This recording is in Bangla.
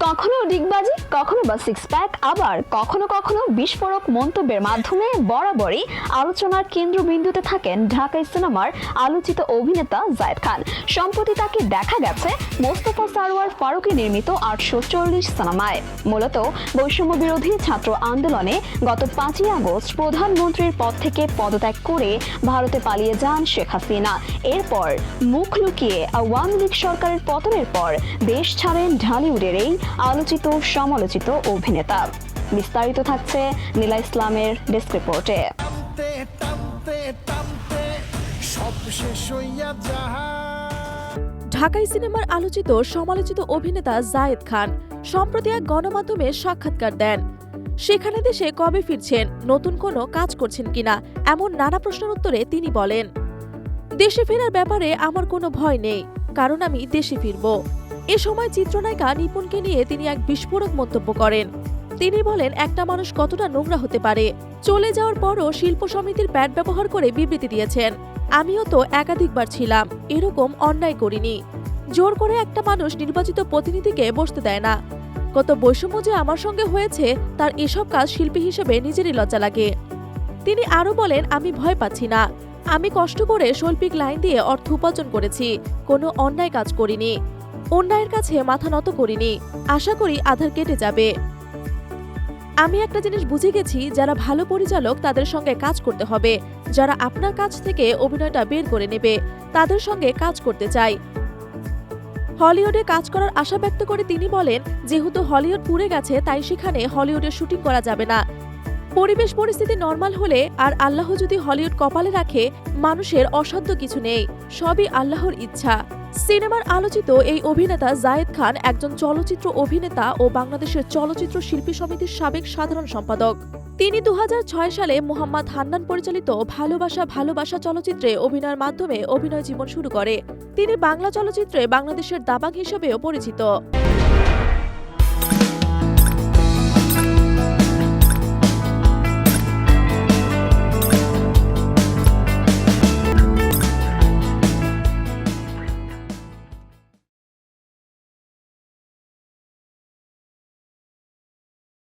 কখনো ডিগবাজি, কখনো বা সিক্স প্যাক, আবার কখনো কখনো বিস্ফোরক মন্তব্যের মাধ্যমে বরাবরই আলোচনার কেন্দ্রবিন্দুতে থাকেন ঢাকাই সিনেমার আলোচিত অভিনেতা জায়েদ খান। সম্প্রতি তাকে দেখা গেছে মোস্তফা সারোয়ার ফারুকী নির্মিত ৮৪০ সিনেমায়। মূলত বৈষম্য বিরোধী ছাত্র আন্দোলনে গত ৫ই আগস্ট প্রধানমন্ত্রীর পদ থেকে পদত্যাগ করে ভারতে পালিয়ে যান শেখ হাসিনা। এরপর মুখ লুকিয়ে আওয়ামী লীগ সরকারের পতনের পর দেশ ছাড়েন ঢালিউডের এই আলোচিত সমালোচিত অভিনেতা। বিস্তারিত থাকছে নীলা ইসলামের ডেস্ক রিপোর্টে। ঢাকাই সিনেমার আলোচিত সমালোচিত অভিনেতা জায়েদ খান সম্প্রতি এক গণমাধ্যমে সাক্ষাৎকার দেন। সেখানে দেশে কবে ফিরছেন, নতুন কোনো কাজ করছেন কিনা, এমন নানা প্রশ্নের উত্তরে তিনি বলেন, দেশে ফেরার ব্যাপারে আমার কোনো ভয় নেই, কারণ আমি দেশে ফিরব। এ সময় চিত্রনায়িকা নিপুণকে নিয়ে তিনি এক বিস্ফোরক মন্তব্য করেন। তিনি বলেন, একটা মানুষ কতটা নোংরা হতে পারে। চলে যাওয়ার পরও শিল্প সমিতির প্যাড ব্যবহার করে বিবৃতি দিয়েছেন, আমিও তো একাধিকবার ছিলাম, এরকম অন্যায় করিনি। জোর করে একটা মানুষ নির্বাচিত প্রতিনিধিকে বসতে দেয় না। কত বৈষম্য যে আমার সঙ্গে হয়েছে তার এসব কাজ শিল্পী হিসেবে নিজেরই লজ্জা লাগে। তিনি আরো বলেন, আমি ভয় পাচ্ছি না, আমি কষ্ট করে শৈল্পিক লাইন দিয়ে অর্থ উপার্জন করেছি, কোনো অন্যায় কাজ করিনি, অন্যায়ের কাছে মাথা নত করিনি। আশা করি আধার কেটে যাবে। আমি একটা জিনিস বুঝে গেছি, যারা ভালো পরিচালক তাদের সঙ্গে কাজ করতে হবে, যারা আপনার কাছ থেকে অভিনয়টা বের করে নেবে তাদের সঙ্গে কাজ করতে চাই। হলিউডে কাজ করার আশা ব্যক্ত করে তিনি বলেন, যেহেতু হলিউড পুড়ে গেছে তাই সেখানে হলিউডে শুটিং করা যাবে না। পরিবেশ পরিস্থিতি নরমাল হলে আর আল্লাহ যদি হলিউড কপালে রাখে, মানুষের অসাধ্য কিছু নেই, সবই আল্লাহর ইচ্ছা। সিনেমার আলোচিত এই অভিনেতা জায়েদ খান একজন চলচ্চিত্র অভিনেতা ও বাংলাদেশের চলচ্চিত্র শিল্পী সমিতির সাবেক সাধারণ সম্পাদক। তিনি ২০০৬ সালে মোহাম্মদ হান্নান পরিচালিত ভালোবাসা ভালোবাসা চলচ্চিত্রে অভিনয়ের মাধ্যমে অভিনয় জীবন শুরু করে। তিনি বাংলা চলচ্চিত্রে বাংলাদেশের দাবাং হিসেবেও পরিচিত।